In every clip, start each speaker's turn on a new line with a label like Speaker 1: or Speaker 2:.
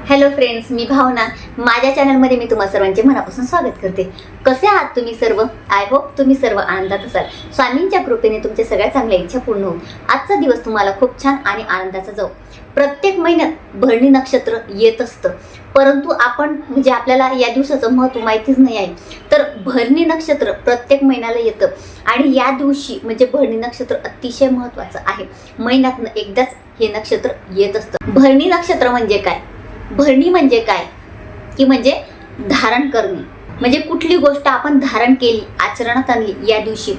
Speaker 1: Hello friends, मी भावना. माझ्या चॅनलमध्ये मी तुम्हा सर्वांचे मनापासून स्वागत करते. कसे आहात तुम्ही सर्व? आय होप तुम्ही सर्व आनंदात असाल. स्वामींच्या कृपेने तुमच्या सगळ्या चांगल्या इच्छा पूर्ण होऊन आजचा दिवस तुम्हाला खूप छान आणि आनंदाचा जाऊ. प्रत्येक महिन्यात भरणी नक्षत्र येत असतं, परंतु आपण म्हणजे आपल्याला या दिवसाचं महत्त्व माहितीच नाही आहे. तर भरणी नक्षत्र प्रत्येक महिन्याला येतं आणि या दिवशी म्हणजे भरणी नक्षत्र अतिशय महत्त्वाचं आहे. महिन्यातनं एकदाच हे नक्षत्र येत असतं. भरणी नक्षत्र म्हणजे काय? भरणी म्हणजे काय की म्हणजे धारण करणे, म्हणजे कुठली गोष्ट आपण धारण केली, आचरणात आणली या दिवशी,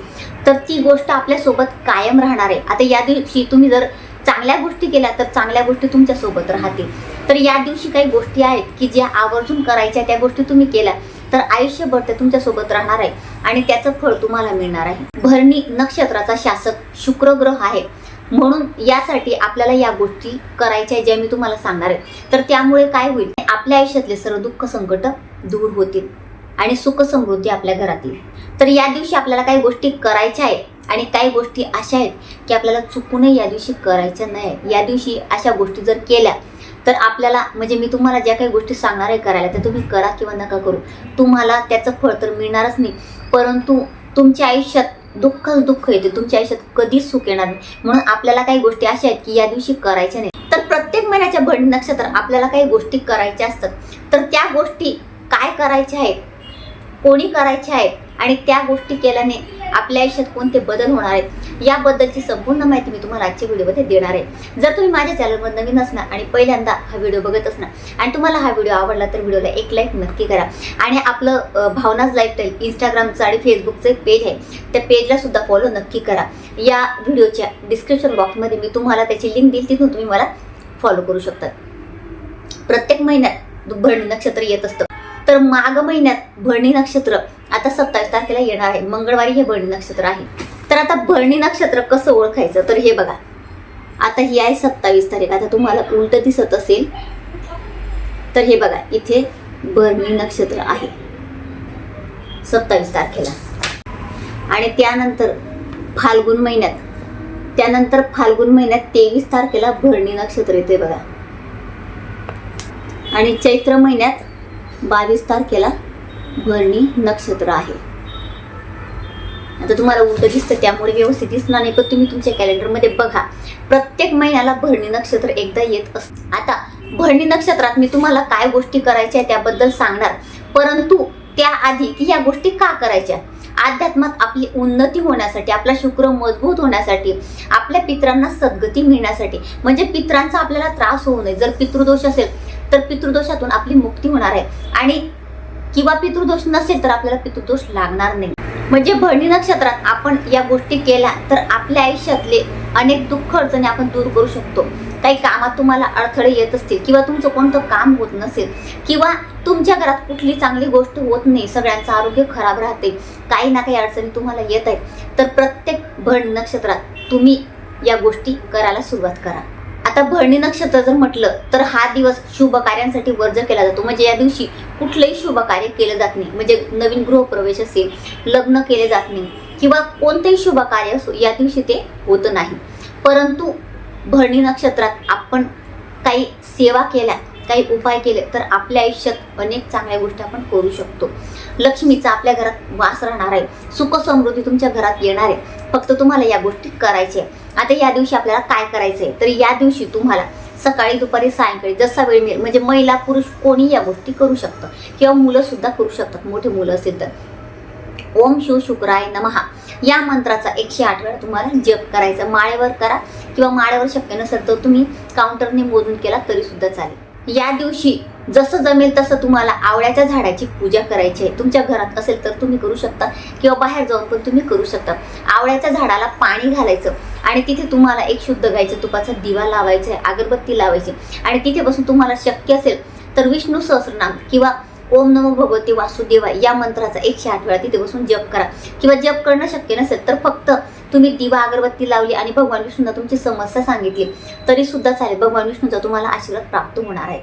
Speaker 1: तर ती गोष्ट आपल्यासोबत कायम राहणार आहे. आता या दिवशी तुम्ही जर चांगल्या गोष्टी केल्या तर चांगल्या गोष्टी तुमच्यासोबत राहतील. तर या दिवशी काही गोष्टी आहेत की ज्या आवर्जून करायच्या, त्या गोष्टी तुम्ही केल्या तर आयुष्यभर ते तुमच्यासोबत राहणार आहे आणि त्याचं फळ तुम्हाला मिळणार आहे. भरणी नक्षत्राचा शासक शुक्र ग्रह आहे, म्हणून यासाठी आपल्याला या गोष्टी करायच्या ज्या मी तुम्हाला सांगणार आहे. तर त्यामुळे काय होईल, आपल्या आयुष्यातले सर्व दुःख संकट दूर होतील आणि सुख समृद्धी आपल्या घरात येईल. तर या दिवशी आपल्याला काही गोष्टी करायच्या आहेत आणि काही गोष्टी अशा आहेत की आपल्याला चुकूनही या दिवशी करायच्या नाही. या दिवशी अशा गोष्टी जर केल्या तर आपल्याला म्हणजे मी तुम्हाला ज्या काही गोष्टी सांगणार आहे करायला, त्या तुम्ही करा किंवा नका करू, तुम्हाला त्याचं फळ तर मिळणारच नाही, परंतु तुमच्या आयुष्यात दुःख येते, तुमच्या आयुष्यात कधीच सुख येणार नाही. म्हणून आपल्याला काही गोष्टी अशा आहेत की या दिवशी करायच्या नाही. तर प्रत्येक महिन्याच्या भरणी नक्षत्र आपल्याला काही गोष्टी करायच्या असतात. तर त्या गोष्टी काय करायच्या आहेत, कोणी करायच्या आहेत आणि त्या गोष्टी केल्याने आपल्या आयुष्यात कोणते बदल होणार आहेत, याबद्दलची संपूर्ण माहिती मी तुम्हाला आजच्या व्हिडिओमध्ये देणार आहे. जर तुम्ही माझ्या चॅनलवर नवीन असणार आणि पहिल्यांदा हा व्हिडिओ बघत असणार आणि तुम्हाला हा व्हिडिओ आवडला तर व्हिडिओला एक लाईक नक्की करा. आणि आपलं भावनाज लाईफस्टाईल इंस्टाग्रामचं आणि फेसबुकचं एक पेज आहे, त्या पेजला सुद्धा फॉलो नक्की करा. या व्हिडिओच्या डिस्क्रिप्शन बॉक्समध्ये मी तुम्हाला त्याची लिंक देईल, तिथून तुम्ही मला फॉलो करू शकता. प्रत्येक महिन्यात भरणी नक्षत्र येत असतं. तर माघ महिन्यात भरणी नक्षत्र आता 27 तारखेला येणार आहे. मंगळवारी हे भरणी नक्षत्र आहे. तर आता भरणी नक्षत्र कसं ओळखायचं, तर हे बघा, आता ही आहे 27 तारीख. आता तुम्हाला उलट दिसत असेल तर हे बघा, इथे भरणी नक्षत्र आहे 27 तारखेला. आणि त्यानंतर फाल्गुन महिन्यात 23 तारखेला भरणी नक्षत्र येते बघा. आणि चैत्र महिन्यात 22 तारखेला भरणी नक्षत्र आहे. आता तुम्हाला उलट दिसतं त्यामुळे व्यवस्थित दिसणार नाही, पण तुम्ही तुमच्या कॅलेंडरमध्ये बघा, प्रत्येक महिन्याला भरणी नक्षत्र एकदा येत असतं. आता भरणी नक्षत्रात मी तुम्हाला काय गोष्टी करायच्या त्याबद्दल सांगणार, परंतु त्याआधी की या गोष्टी का करायच्या, अध्यात्मात आपली उन्नती होण्यासाठी, आपला शुक्र मजबूत होण्यासाठी, आपल्या पितरांना सद्गती मिळण्यासाठी, म्हणजे पितरांचा आपल्याला त्रास होऊ नये. जर पितृदोष असेल तर पितृदोषातून आपली मुक्ती होणार आहे, आणि किंवा पितृदोष नसेल तर आपल्याला पितृदोष लागणार नाही. म्हणजे भरणी नक्षत्रात आपण या गोष्टी केल्या तर आपल्या आयुष्यातले अनेक दुःख अडचणी आपण दूर करू शकतो. काही कामात तुम्हाला अडथळे येत असतील किंवा तुमचं कोणतं काम होत नसेल किंवा तुमच्या घरात कुठली चांगली गोष्ट होत नाही, सगळ्यांचं आरोग्य खराब राहते, काही ना काही अडचणी तुम्हाला येत आहेत, तर प्रत्येक भरणी नक्षत्रात तुम्ही या गोष्टी करायला सुरुवात करा. आता भरणी नक्षत्र जर म्हटलं तर हा दिवस शुभ कार्यांसाठी वर्ज केला जातो. म्हणजे या दिवशी कुठलंही शुभ कार्य केलं जात नाही, म्हणजे नवीन गृहप्रवेश असेल, लग्न केले जात नाही किंवा कोणतेही शुभ कार्य असो या दिवशी ते होत नाही. परंतु भरणी नक्षत्रात आपण काही सेवा केल्या, काही उपाय केले तर आपल्या आयुष्यात अनेक चांगल्या गोष्टी आपण करू शकतो. लक्ष्मीचा आपल्या घरात वास राहणार आहे, सुख समृद्धी तुमच्या घरात येणार आहे. फक्त तुम्हाला या गोष्टी करायच्या आहे. आता या दिवशी आपल्याला काय करायचं आहे, तर या दिवशी तुम्हाला सकाळी, दुपारी, सायंकाळी जसा वेळ मिळेल, म्हणजे महिला पुरुष कोणी या गोष्टी करू शकतं किंवा मुलं सुद्धा करू शकतात, मोठे मुलं असेल तर. ओम शिव शुक्राय नमः या मंत्राचा 108 वेळा तुम्हाला जप करायचा. माळेवर करा किंवा माळेवर शक्य नसेल तर तुम्ही काउंटरने मोजून केला तरी सुद्धा चालेल. या दिवशी जसं जमेल तसं तुम्हाला आवळ्याच्या झाडाची पूजा करायची आहे. तुमच्या घरात असेल तर तुम्ही करू शकता किंवा बाहेर जाऊन पण तुम्ही करू शकता. आवळ्याच्या झाडाला पाणी घालायचं आणि तिथे तुम्हाला एक शुद्ध गाईच्या तुपाचा दिवा लावायचा आहे, अगरबत्ती लावायची, आणि तिथे बसून तुम्हाला शक्य असेल तर विष्णू सहस्रनाम किंवा ओम नमो भगवते वासुदेवाय या मंत्राचा 108 वेळा तिथे बसून जप करा. किंवा जप करणं शक्य नसेल तर फक्त तुम्ही दिवा अगरबत्ती लावली आणि भगवान विष्णूंना तुमची समस्या सांगितली तरी सुद्धा चालेल. भगवान विष्णूचा तुम्हाला आशीर्वाद प्राप्त होणार आहे.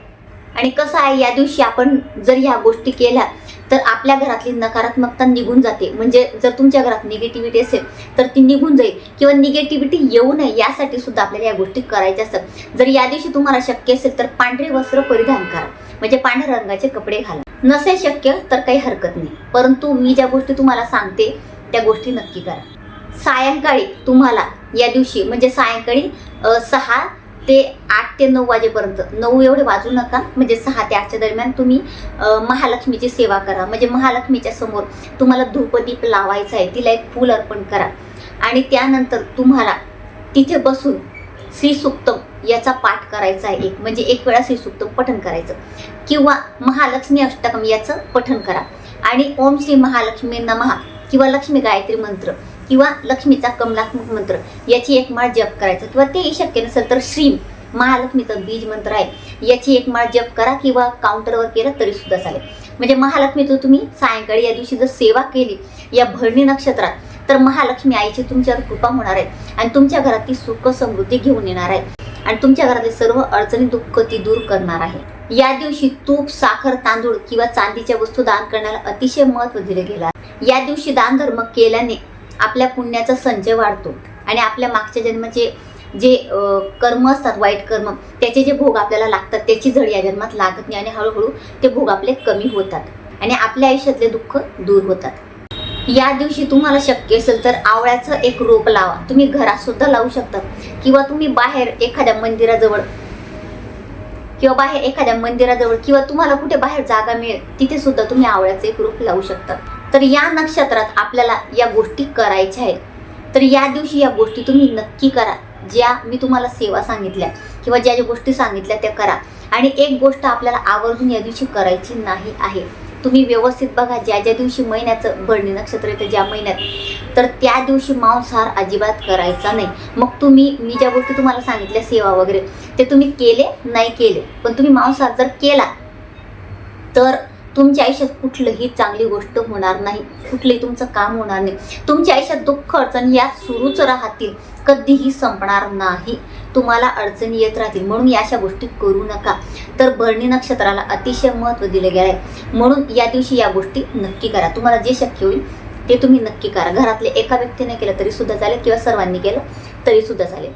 Speaker 1: आणि कसं आहे, या दिवशी आपण जर ह्या गोष्टी केल्या तर आपल्या घरातली नकारात्मकता निघून जाते. म्हणजे जर तुमच्या घरात निगेटिव्हिटी असेल तर ती निघून जाईल, किंवा निगेटिव्हिटी येऊ नये यासाठी सुद्धा आपल्याला या गोष्टी करायच्या असतात. जर या दिवशी तुम्हाला शक्य असेल तर पांढरे वस्त्र परिधान करा, म्हणजे पांढऱ्या रंगाचे कपडे घाला. नसेल शक्य तर काही हरकत नाही, परंतु मी ज्या गोष्टी तुम्हाला सांगते त्या गोष्टी नक्की करा. सायंकाळी तुम्हाला या दिवशी म्हणजे सायंकाळी 6 ते 8 ते 9 वाजेपर्यंत, 9 एवढे वाजू नका, म्हणजे 6 ते 8च्या दरम्यान तुम्ही महालक्ष्मीची सेवा करा. म्हणजे महालक्ष्मीच्या समोर तुम्हाला धूपदीप लावायचा आहे, तिला एक फूल अर्पण करा. आणि त्यानंतर तुम्हाला तिथे बसून श्रीसूक्तम याचा पाठ करायचा आहे. म्हणजे एक वेळा श्रीसूक्तम पठण करायचं, किंवा महालक्ष्मी अष्टकम याचं पठण करा. आणि ओम श्री महालक्ष्मी नमः किंवा लक्ष्मी गायत्री मंत्र किंवा लक्ष्मीचा कमलात्मक मंत्र याची एक माळ जप करायचं, किंवा तेही शक्य नसेल तर श्री महालक्ष्मीचा बीज मंत्र आहे याची एक माळ जप करा, किंवा काउंटरवर केलं तरी सुद्धा चालेल. म्हणजे महालक्ष्मीचं तुम्ही सायंकाळी या दिवशी जर सेवा केली या भरणी नक्षत्रात, तर महालक्ष्मी आईची तुमच्यावर कृपा होणार आहे आणि तुमच्या घरात ती सुख समृद्धी घेऊन येणार आहे आणि तुमच्या घरातले सर्व अडचणी दुःख ती दूर करणार आहे. या दिवशी तूप, साखर, तांदूळ किंवा चांदीच्या वस्तू दान करण्याला अतिशय महत्त्व दिले गेलं आहे. या दिवशी दान धर्म केल्याने आपल्या पुण्याचा संचय वाढतो आणि आपल्या मागच्या जन्माचे जे कर्म असतात, वाईट कर्म, त्याचे जे भोग आपल्याला लागतात त्याची झड या जन्मात लागत नाही आणि हळूहळू ते भोग आपले कमी होतात आणि आपल्या आयुष्यातले दुःख दूर होतात. या दिवशी तुम्हाला शक्य असेल तर आवळ्याचं एक रोप लावा. तुम्ही घरात सुद्धा लावू शकता, किंवा तुम्ही बाहेर एखाद्या मंदिराजवळ किंवा तुम्हाला कुठे बाहेर जागा मिळेल तिथे सुद्धा तुम्ही आवळ्याचं एक रोप लावू शकता. तर या नक्षत्रात आपल्याला या गोष्टी करायच्या आहेत. तर या दिवशी या गोष्टी तुम्ही नक्की करा, ज्या मी तुम्हाला सेवा सांगितल्या किंवा ज्या ज्या गोष्टी सांगितल्या त्या करा. आणि एक गोष्ट आपल्याला आवर्जून या दिवशी करायची नाही आहे. तुम्ही व्यवस्थित बघा, ज्या ज्या दिवशी महिन्याचं भरणी नक्षत्र येतं ज्या महिन्यात, तर त्या दिवशी मांसाहार अजिबात करायचा नाही. मग मी ज्या गोष्टी तुम्हाला सांगितल्या सेवा वगैरे ते तुम्ही केले नाही केले, पण तुम्ही मांसाहार जर केला तर तुमच्या आयुष्यात कुठलीही चांगली गोष्ट होणार नाही, कुठलंही तुमचं काम होणार नाही. तुमच्या आयुष्यात दुःख अडचणी या सुरूच राहतील, कधीही संपणार नाही. तुम्हाला अडचणी येत राहतील, म्हणून या अशा गोष्टी करू नका. तर भरणी नक्षत्राला अतिशय महत्त्व दिले गेले आहे, म्हणून या दिवशी या गोष्टी नक्की करा. तुम्हाला जे शक्य होईल ते तुम्ही नक्की करा. घरातले एका व्यक्तीने केलं तरी सुद्धा चालेल, किंवा सर्वांनी केलं तरी सुद्धा चालेल.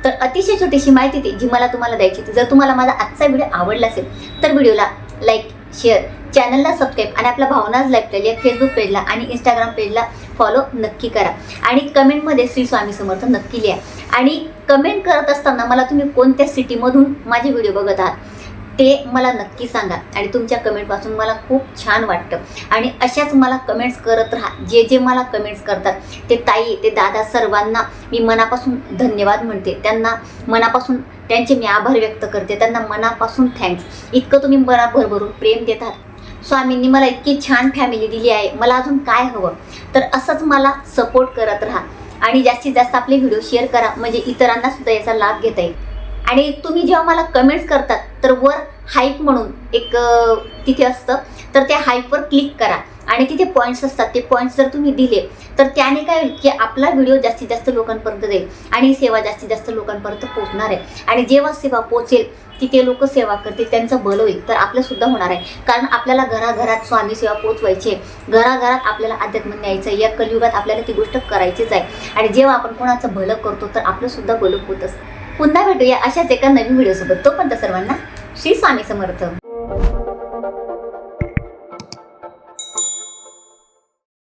Speaker 1: तर अतिशय छोटीशी माहिती ती जी मला तुम्हाला द्यायची होती. जर तुम्हाला माझा आजचा व्हिडिओ आवडला असेल तर व्हिडिओला लाईक, शेअर, चॅनलला सबस्क्राईब आणि आपल्या भावनाज लाईव्ह या फेसबुक पेजला आणि इंस्टाग्राम पेजला फॉलो नक्की करा. आणि कमेंटमध्ये श्री स्वामी समर्थ नक्की लिहा. आणि कमेंट करत असताना मला तुम्ही कोणत्या सिटीमधून माझे व्हिडिओ बघत आहात ते मला नक्की सांगा. आणि तुमच्या कमेंटपासून मला खूप छान वाटतं. आणि अशाच मला कमेंट्स करत राहा. जे जे मला कमेंट्स करतात ते ताई, ते दादा, सर्वांना मी मनापासून धन्यवाद म्हणते. त्यांना मनापासून त्यांचे मी आभार व्यक्त करते. त्यांना मनापासून थँक्स. इतकं तुम्ही मला भरभरून प्रेम देतात. स्वामींनी मला इतकी छान फॅमिली दिली आहे, मला अजून काय हवं. तर असंच मला सपोर्ट करत राहा आणि जास्तीत जास्त आपले व्हिडिओ शेअर करा, म्हणजे इतरांना सुद्धा याचा लाभ घेता येईल. आणि तुम्ही जेव्हा मला कमेंट्स करतात तर वर हाईप म्हणून एक तिथे असतं, तर त्या हाईपवर क्लिक करा आणि तिथे पॉईंट्स असतात. ते पॉईंट्स जर तुम्ही दिले तर त्याने काय होईल की आपला व्हिडिओ जास्तीत जास्त लोकांपर्यंत जाईल आणि सेवा जास्तीत जास्त लोकांपर्यंत पोहोचणार आहे. आणि जेव्हा सेवा पोहोचेल तिथे लोक सेवा करतील, त्यांचं भलं होईल, तर आपलं सुद्धा होणार आहे. कारण आपल्याला घराघरात स्वामी सेवा पोहोचवायची आहे, घराघरात आपल्याला अध्यात्म न्यायचं आहे. या कलियुगात आपल्याला ती गोष्ट करायचीच आहे. आणि जेव्हा आपण कोणाचं भलं करतो तर आपलं सुद्धा भलं होत असतं. पुन्हा भेटूया अशाच एका नवीन व्हिडिओसोबत. तोपर्यंत सर्वांना श्री स्वामी समर्थ.